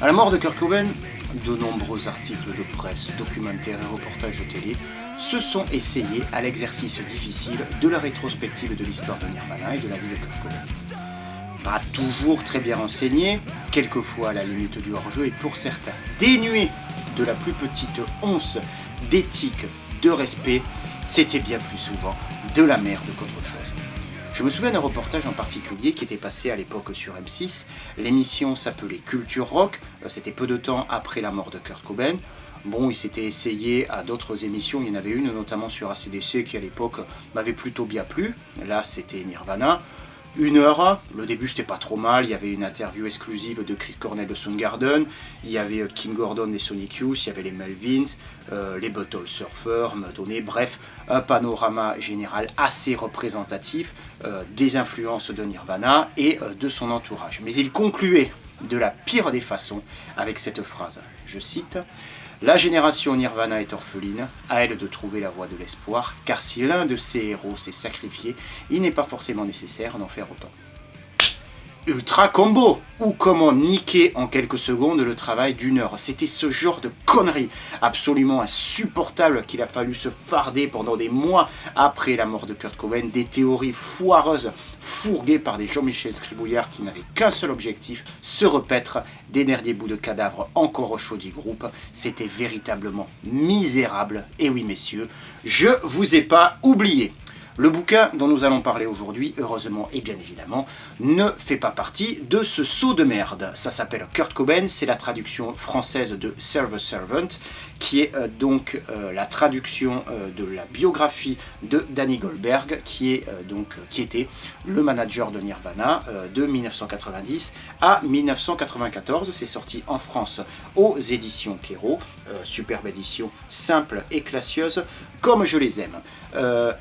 À la mort de Kurt Cobain, de nombreux articles de presse, documentaires et reportages de télé se sont essayés à l'exercice difficile de la rétrospective de l'histoire de Nirvana et de la vie de Kurt Cobain. Pas toujours très bien renseigné, quelquefois à la limite du hors-jeu et pour certains dénué de la plus petite once d'éthique, de respect, c'était bien plus souvent de la merde qu'autre chose. Je me souviens d'un reportage en particulier qui était passé à l'époque sur M6. L'émission s'appelait Culture Rock, c'était peu de temps après la mort de Kurt Cobain. Bon, il s'était essayé à d'autres émissions, il y en avait une notamment sur AC/DC qui à l'époque m'avait plutôt bien plu. Là c'était Nirvana. 1 heure, le début c'était pas trop mal, il y avait une interview exclusive de Chris Cornell de Soundgarden, il y avait Kim Gordon des Sonic Youth, il y avait les Melvins, les Butthole Surfers, Madonna, bref, un panorama général assez représentatif des influences de Nirvana et de son entourage. Mais il concluait de la pire des façons avec cette phrase, je cite: la génération Nirvana est orpheline, à elle de trouver la voie de l'espoir, car si l'un de ses héros s'est sacrifié, il n'est pas forcément nécessaire d'en faire autant. Ultra combo, ou comment niquer en quelques secondes le travail d'1 heure. C'était ce genre de conneries absolument insupportable qu'il a fallu se farder pendant des mois après la mort de Kurt Cobain, des théories foireuses fourguées par des Jean-Michel Scribouillard qui n'avaient qu'un seul objectif, se repaître des derniers bouts de cadavres encore au chaud du groupe. C'était véritablement misérable, et oui messieurs, je vous ai pas oublié. Le bouquin dont nous allons parler aujourd'hui, heureusement et bien évidemment, ne fait pas partie de ce saut de merde. Ça s'appelle Kurt Cobain, c'est la traduction française de Serve Servant, qui est donc la traduction de la biographie de Danny Goldberg, qui était le manager de Nirvana de 1990 à 1994. C'est sorti en France aux éditions Perrault, superbe édition, simple et classieuse, comme je les aime.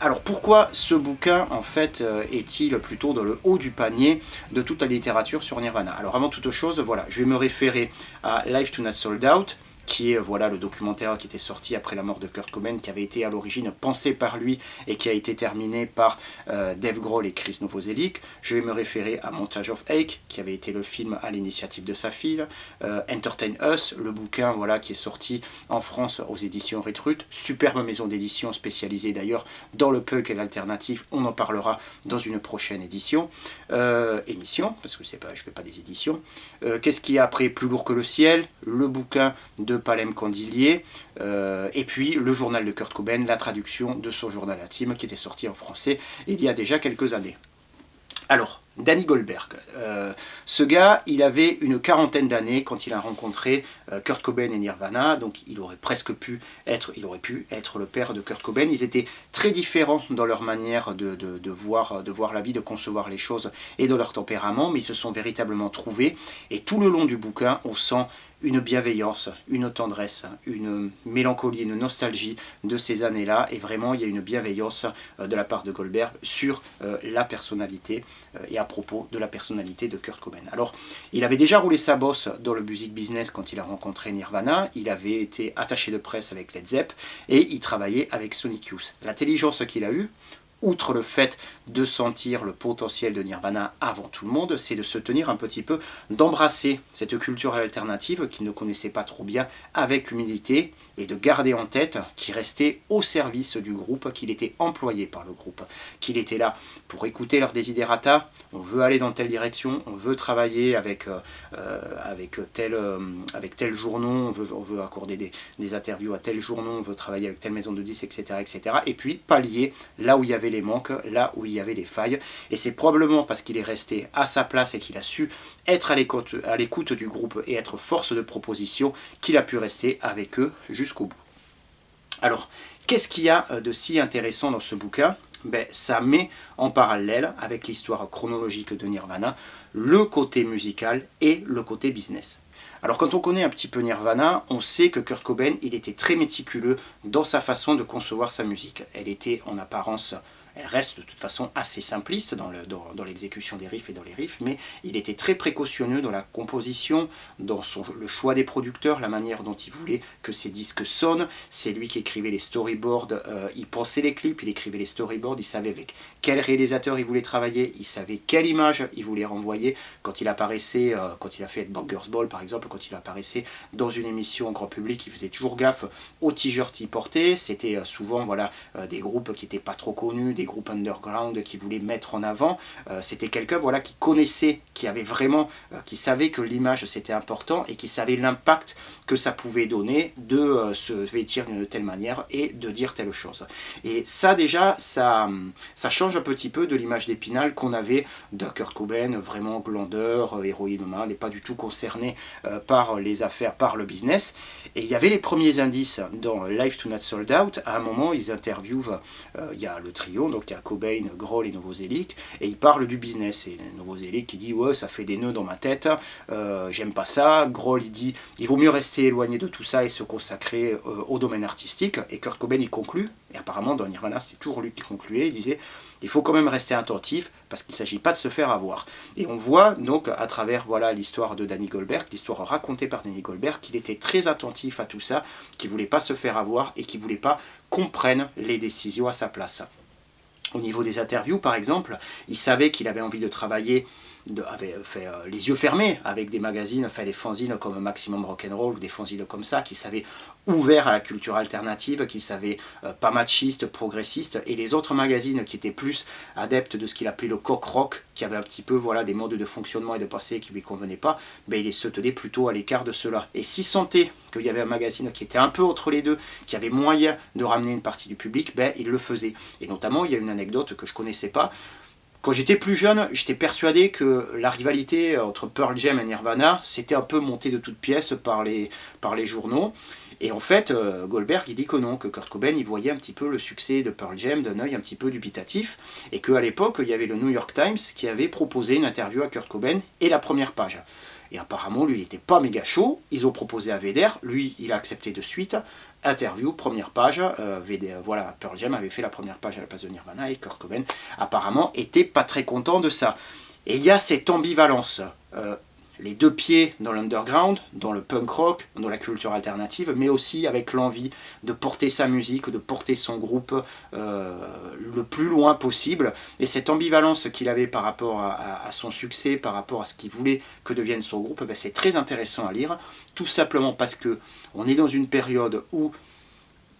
Alors pourquoi ce bouquin en fait est-il plutôt dans le haut du panier de toute la littérature sur Nirvana? Alors avant toute chose, voilà, je vais me référer à Live to Not Sold Out, qui est voilà, le documentaire qui était sorti après la mort de Kurt Cobain, qui avait été à l'origine pensé par lui et qui a été terminé par Dave Grohl et Chris Novoselic. Je vais me référer à Montage of Heck, qui avait été le film à l'initiative de sa fille. Entertain Us, le bouquin voilà, qui est sorti en France aux éditions Retrut. Superbe maison d'édition spécialisée d'ailleurs dans le punk et l'alternatif. On en parlera dans une prochaine émission. Émission, parce que je ne fais pas des éditions. Qu'est-ce qu'il y a après? Plus lourd que le ciel, le bouquin de Palem Candilier, et puis le journal de Kurt Cobain, la traduction de son journal intime qui était sorti en français il y a déjà quelques années. Alors, Danny Goldberg, ce gars, il avait une quarantaine d'années quand il a rencontré Kurt Cobain et Nirvana, donc il aurait pu être le père de Kurt Cobain. Ils étaient très différents dans leur manière de voir la vie, de concevoir les choses et de leur tempérament, mais ils se sont véritablement trouvés, et tout le long du bouquin, on sent une bienveillance, une tendresse, une mélancolie, une nostalgie de ces années-là, et vraiment il y a une bienveillance de la part de Goldberg sur la personnalité et à propos de la personnalité de Kurt Cobain. Alors, il avait déjà roulé sa bosse dans le music business quand il a rencontré Nirvana, il avait été attaché de presse avec Led Zepp, et il travaillait avec Sonic Youth. L'intelligence qu'il a eue, outre le fait de sentir le potentiel de Nirvana avant tout le monde, c'est de se tenir un petit peu, d'embrasser cette culture alternative qu'il ne connaissait pas trop bien avec humilité, et de garder en tête qu'il restait au service du groupe, qu'il était employé par le groupe, qu'il était là pour écouter leurs desiderata. On veut aller dans telle direction, on veut travailler avec tel journaux, on veut accorder des interviews à tel journaux, on veut travailler avec telle maison de disques, etc., etc. Et puis pallier là où il y avait les manques, là où il y avait les failles. Et c'est probablement parce qu'il est resté à sa place et qu'il a su être à l'écoute du groupe et être force de proposition qu'il a pu rester avec eux jusqu'au bout. Alors, qu'est-ce qu'il y a de si intéressant dans ce bouquin? Ça met en parallèle avec l'histoire chronologique de Nirvana le côté musical et le côté business. Alors quand on connaît un petit peu Nirvana, on sait que Kurt Cobain, il était très méticuleux dans sa façon de concevoir sa musique. Elle était en apparence Elle reste de toute façon assez simpliste dans l'exécution des riffs et dans les riffs, mais il était très précautionneux dans la composition, dans le choix des producteurs, la manière dont il voulait que ses disques sonnent. C'est lui qui écrivait les storyboards, il pensait les clips, il écrivait les storyboards, il savait avec quel réalisateur il voulait travailler, il savait quelle image il voulait renvoyer. Quand il apparaissait, quand il a fait Bangers Ball par exemple, quand il apparaissait dans une émission grand public, il faisait toujours gaffe aux t-shirts qu'il portait. C'était souvent voilà, des groupes qui n'étaient pas trop connus, des groupes underground qui voulaient mettre en avant. C'était quelqu'un voilà, qui connaissait, qui avait vraiment, qui savait que l'image c'était important et qui savait l'impact que ça pouvait donner de se vêtir d'une telle manière et de dire telle chose. Et ça déjà, ça change un petit peu de l'image d'Épinal qu'on avait de Kurt Cobain, vraiment glandeur, héroïnomane, et pas du tout concerné par les affaires, par le business. Et il y avait les premiers indices dans Live to Not Sold Out. À un moment, ils interviewent, il y a le trio, donc il y a Cobain, Grohl et Novoselic, et ils parlent du business. Et Novoselic qui dit ouais, ça fait des nœuds dans ma tête, j'aime pas ça. Grohl il dit il vaut mieux rester éloigné de tout ça et se consacrer au domaine artistique. Et Kurt Cobain il conclut, et apparemment dans Nirvana c'était toujours lui qui concluait, il disait il faut quand même rester attentif parce qu'il ne s'agit pas de se faire avoir. Et on voit donc à travers voilà, l'histoire de Danny Goldberg, l'histoire racontée par Danny Goldberg, qu'il était très attentif à tout ça, qu'il ne voulait pas se faire avoir et qu'il ne voulait pas qu'on prenne les décisions à sa place. Au niveau des interviews par exemple, il savait qu'il avait envie de travailler, avait fait les yeux fermés avec des magazines, fait des fanzines comme Maximum Rock'n'Roll ou des fanzines comme ça, qui savaient ouvert à la culture alternative, qui savaient pas machiste, progressiste, et les autres magazines qui étaient plus adeptes de ce qu'il appelait le cock rock, qui avaient un petit peu voilà, des modes de fonctionnement et de pensée qui lui convenaient pas, ben, il se tenait plutôt à l'écart de cela. Et s'il sentait qu'il y avait un magazine qui était un peu entre les deux, qui avait moyen de ramener une partie du public, ben, il le faisait. Et notamment, il y a une anecdote que je connaissais pas. Quand j'étais plus jeune, j'étais persuadé que la rivalité entre Pearl Jam et Nirvana s'était un peu montée de toutes pièces par les journaux. Et en fait, Goldberg, il dit que non, que Kurt Cobain, il voyait un petit peu le succès de Pearl Jam d'un œil un petit peu dubitatif, et qu'à l'époque, il y avait le New York Times qui avait proposé une interview à Kurt Cobain et la première page. Et apparemment, lui, il n'était pas méga chaud. Ils ont proposé à Vedder. Lui, il a accepté de suite. Interview, première page. Voilà, Pearl Jam avait fait la première page à la place de Nirvana. Et Kurt Cobain, apparemment, était pas très content de ça. Et il y a cette ambivalence. Les deux pieds dans l'underground, dans le punk rock, dans la culture alternative, mais aussi avec l'envie de porter sa musique, de porter son groupe le plus loin possible. Et cette ambivalence qu'il avait par rapport à son succès, par rapport à ce qu'il voulait que devienne son groupe, ben c'est très intéressant à lire, tout simplement parce que on est dans une période où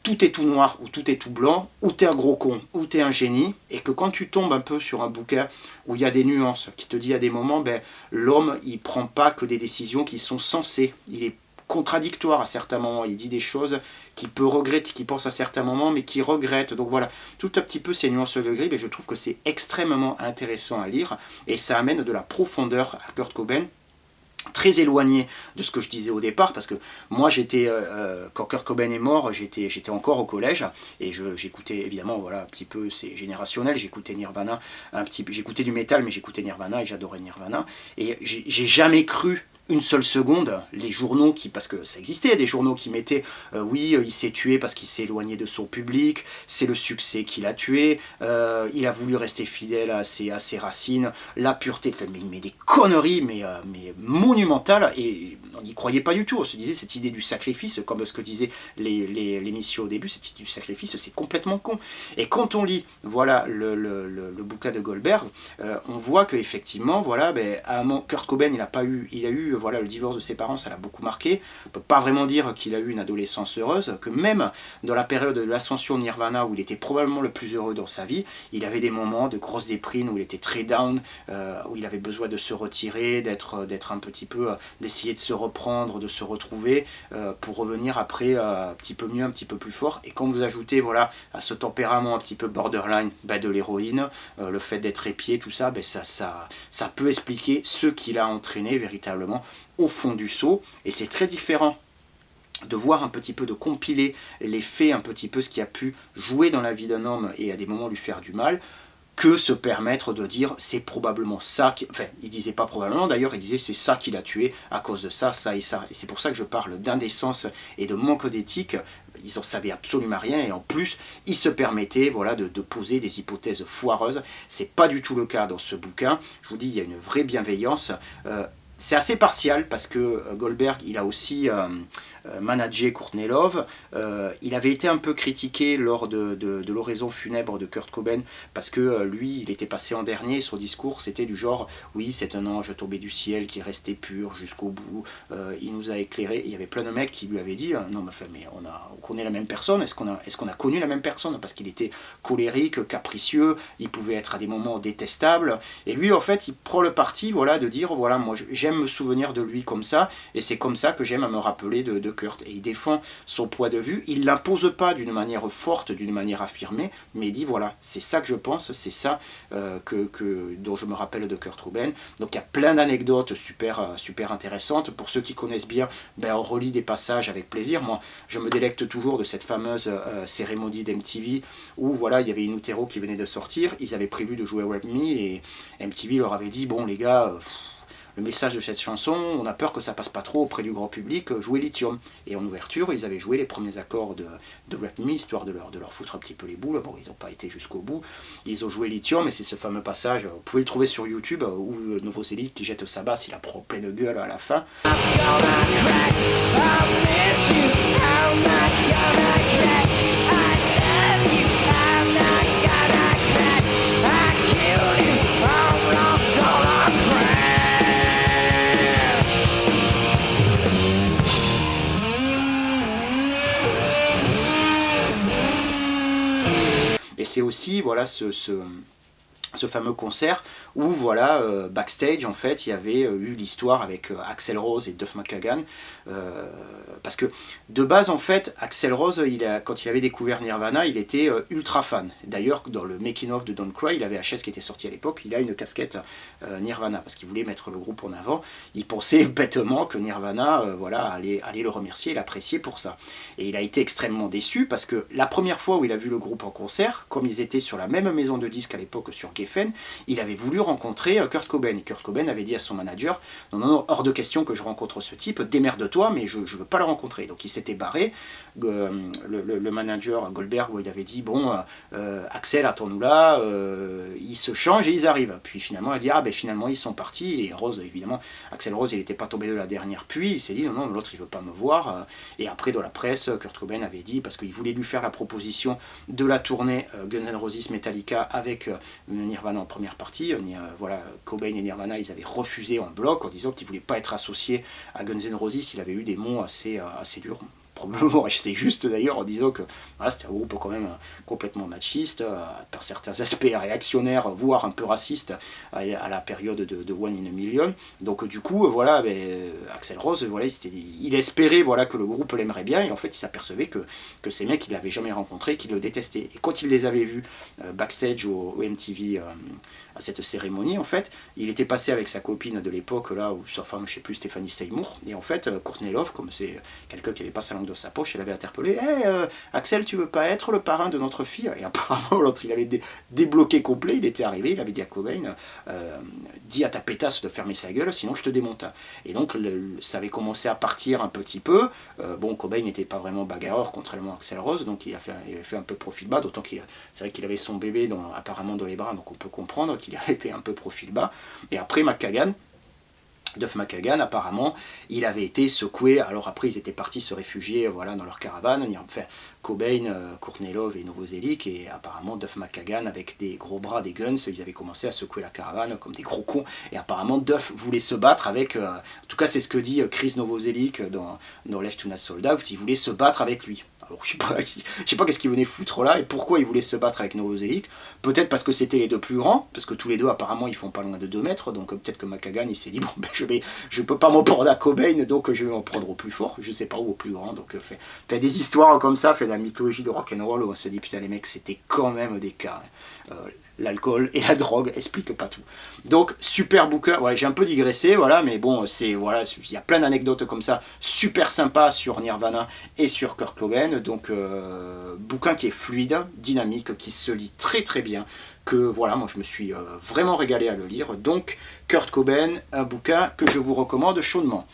tout est tout noir ou tout est tout blanc, ou t'es un gros con, ou t'es un génie, et que quand tu tombes un peu sur un bouquin où il y a des nuances, qui te dit à des moments, ben, l'homme, il prend pas que des décisions qui sont sensées, il est contradictoire à certains moments, il dit des choses qu'il peut regretter, qu'il pense à certains moments, mais qu'il regrette. Donc voilà, tout un petit peu ces nuances de gris, ben, je trouve que c'est extrêmement intéressant à lire, et ça amène de la profondeur à Kurt Cobain, très éloigné de ce que je disais au départ, parce que moi j'étais, quand Kurt Cobain est mort, j'étais encore au collège, et j'écoutais évidemment, voilà, un petit peu, c'est générationnel, j'écoutais Nirvana, j'écoutais du métal, mais j'écoutais Nirvana, et j'adorais Nirvana, et j'ai jamais cru une seule seconde, les journaux qui, parce que ça existait, des journaux qui mettaient oui, il s'est tué parce qu'il s'est éloigné de son public, c'est le succès qui l'a tué, il a voulu rester fidèle à ses racines, la pureté, mais des conneries, mais monumentales, et on n'y croyait pas du tout. On se disait cette idée du sacrifice, comme ce que disaient l'émission au début, cette idée du sacrifice, c'est complètement con. Et quand on lit voilà, le bouquin de Goldberg, on voit qu'effectivement, voilà, ben, Kurt Cobain, il a eu voilà, le divorce de ses parents, ça l'a beaucoup marqué. On ne peut pas vraiment dire qu'il a eu une adolescence heureuse, que même dans la période de l'ascension de Nirvana, où il était probablement le plus heureux dans sa vie, il avait des moments de grosse déprime, où il était très down, où il avait besoin de se retirer, d'être un petit peu, d'essayer de se reprendre, de se retrouver, pour revenir après un petit peu mieux, un petit peu plus fort. Et quand vous ajoutez voilà, à ce tempérament un petit peu borderline, ben, de l'héroïne, le fait d'être épié, tout ça, ben, ça peut expliquer ce qui l'a entraîné véritablement au fond du seau, et c'est très différent de voir un petit peu, de compiler les faits, un petit peu ce qui a pu jouer dans la vie d'un homme et à des moments lui faire du mal, que se permettre de dire c'est probablement ça, enfin il disait pas probablement d'ailleurs, il disait c'est ça qui l'a tué à cause de ça, ça et ça. Et c'est pour ça que je parle d'indécence et de manque d'éthique, ils en savaient absolument rien, et en plus, ils se permettaient voilà, de poser des hypothèses foireuses. C'est pas du tout le cas dans ce bouquin. Je vous dis, il y a une vraie bienveillance. C'est assez partial parce que Goldberg, il a aussi managé Courtney Love. Il avait été un peu critiqué lors de l'oraison funèbre de Kurt Cobain parce que lui, il était passé en dernier. Son discours, c'était du genre « Oui, c'est un ange tombé du ciel qui est resté pur jusqu'au bout. Il nous a éclairés. » Il y avait plein de mecs qui lui avaient dit « Non, mais on connaît la même personne. Est-ce qu'on a connu la même personne ?» Parce qu'il était colérique, capricieux. Il pouvait être à des moments détestables. Et lui, en fait, il prend le parti voilà, de dire « Voilà, moi, j'aime me souvenir de lui comme ça. Et c'est comme ça que j'aime à me rappeler de Kurt. » Et il défend son point de vue. Il ne l'impose pas d'une manière forte, d'une manière affirmée, mais il dit voilà, c'est ça que je pense, c'est ça dont je me rappelle de Kurt Cobain. Donc il y a plein d'anecdotes super intéressantes. Pour ceux qui connaissent bien, ben, on relit des passages avec plaisir. Moi, je me délecte toujours de cette fameuse cérémonie d'MTV où voilà, il y avait In Utero qui venait de sortir. Ils avaient prévu de jouer Rap Me et MTV leur avait dit bon les gars, le message de cette chanson, on a peur que ça passe pas trop auprès du grand public, jouer Lithium. Et en ouverture, ils avaient joué les premiers accords de Rap Me, histoire de leur foutre un petit peu les boules. Bon, ils n'ont pas été jusqu'au bout. Ils ont joué Lithium, et c'est ce fameux passage, vous pouvez le trouver sur YouTube, où Novoselic qui jette sa basse, il a prend pleine gueule à la fin. Et c'est aussi voilà, ce fameux concert où voilà, backstage en fait il y avait eu l'histoire avec Axl Rose et Duff McKagan parce que de base en fait Axl Rose quand il avait découvert Nirvana il était ultra fan. D'ailleurs dans le making of de Don't Cry, il avait HS qui était sorti à l'époque, il a une casquette Nirvana parce qu'il voulait mettre le groupe en avant. Il pensait bêtement que Nirvana voilà, allait le remercier et l'apprécier pour ça. Et il a été extrêmement déçu parce que la première fois où il a vu le groupe en concert, comme ils étaient sur la même maison de disques à l'époque sur Geffen, il avait voulu rencontrer Kurt Cobain. Et Kurt Cobain avait dit à son manager « Non, hors de question que je rencontre ce type, démerde-toi, mais je ne veux pas le rencontrer. » Donc il s'était barré. Le manager Goldberg, où il avait dit « Bon, Axel, attends-nous là. » Ils se changent et ils arrivent. Puis finalement, il a dit « Ah, ben finalement, ils sont partis. » Et Rose, évidemment, Axl Rose, il n'était pas tombé de la dernière pluie. Il s'est dit « Non, l'autre, il ne veut pas me voir. » Et après, dans la presse, Kurt Cobain avait dit, parce qu'il voulait lui faire la proposition de la tournée Guns N' Roses Metallica avec Nirvana en première partie. Voilà, Cobain et Nirvana, ils avaient refusé en bloc en disant qu'ils ne voulaient pas être associés à Guns N' Roses. Il avait eu des mots assez durs. Probablement assez juste d'ailleurs en disant que voilà, c'était un groupe quand même complètement machiste, par certains aspects réactionnaires, voire un peu raciste à la période de One in a Million. Donc du coup, voilà, Axl Rose, voilà, il espérait voilà, que le groupe l'aimerait bien, et en fait il s'apercevait que ces mecs, il ne l'avait jamais rencontrés, qu'ils le détestaient. Et quand il les avait vus backstage au MTV, à cette cérémonie, en fait, il était passé avec sa copine de l'époque, là, ou sa femme, je sais plus, Stéphanie Seymour, et en fait, Courtney Love, comme c'est quelqu'un qui avait pas sa langue de sa poche, elle avait interpellé « Hey, Axel, tu veux pas être le parrain de notre fille ?» Et apparemment, l'autre, il avait débloqué complet, il était arrivé, il avait dit à Cobain « Dis à ta pétasse de fermer sa gueule, sinon je te démonte. » Et donc, ça avait commencé à partir un petit peu. Bon, Cobain n'était pas vraiment bagarreur, contrairement à Axl Rose, donc il avait fait un peu profil bas, d'autant qu'il c'est vrai qu'il avait son bébé apparemment dans les bras, donc on peut comprendre qu'il avait fait un peu profil bas. Et après, Duff McKagan, apparemment, il avait été secoué. Alors après, ils étaient partis se réfugier voilà, dans leur caravane. Enfin, Cobain, Courtney Love et Novoselic, et apparemment Duff McKagan, avec des gros bras, des guns, ils avaient commencé à secouer la caravane comme des gros cons. Et apparemment, Duff voulait se battre avec... en tout cas, c'est ce que dit Chris Novoselic dans Left to Not Sold Out. Il voulait se battre avec lui. Alors je sais pas qu'est-ce qu'il venait foutre là et pourquoi il voulait se battre avec Novoselic. Peut-être parce que c'était les deux plus grands, parce que tous les deux apparemment ils font pas loin de 2 mètres, donc peut-être que McKagan il s'est dit bon ben je peux pas m'en prendre à Cobain, donc je vais m'en prendre au plus fort, je sais pas où, au plus grand. Donc fait des histoires comme ça, fait de la mythologie de rock'n'roll où on se dit putain les mecs c'était quand même des cas. L'alcool et la drogue expliquent pas tout. Donc super bouquin, ouais, j'ai un peu digressé, voilà, mais bon, voilà, il y a plein d'anecdotes comme ça, super sympa sur Nirvana et sur Kurt Cobain, donc bouquin qui est fluide, dynamique, qui se lit très très bien, que voilà, moi je me suis vraiment régalé à le lire, donc Kurt Cobain, un bouquin que je vous recommande chaudement.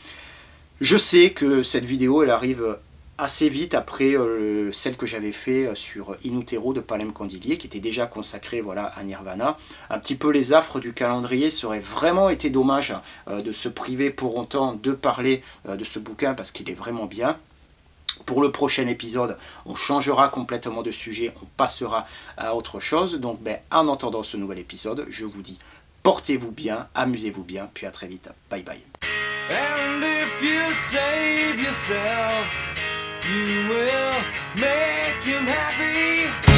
Je sais que cette vidéo, elle arrive assez vite après celle que j'avais fait sur In Utero de Palem Candilier, qui était déjà consacrée voilà, à Nirvana. Un petit peu les affres du calendrier, ça aurait vraiment été dommage de se priver pour autant de parler de ce bouquin, parce qu'il est vraiment bien. Pour le prochain épisode, on changera complètement de sujet, on passera à autre chose. Donc en attendant ce nouvel épisode, je vous dis portez-vous bien, amusez-vous bien, puis à très vite, bye bye. And if you save yourself, you will make him happy.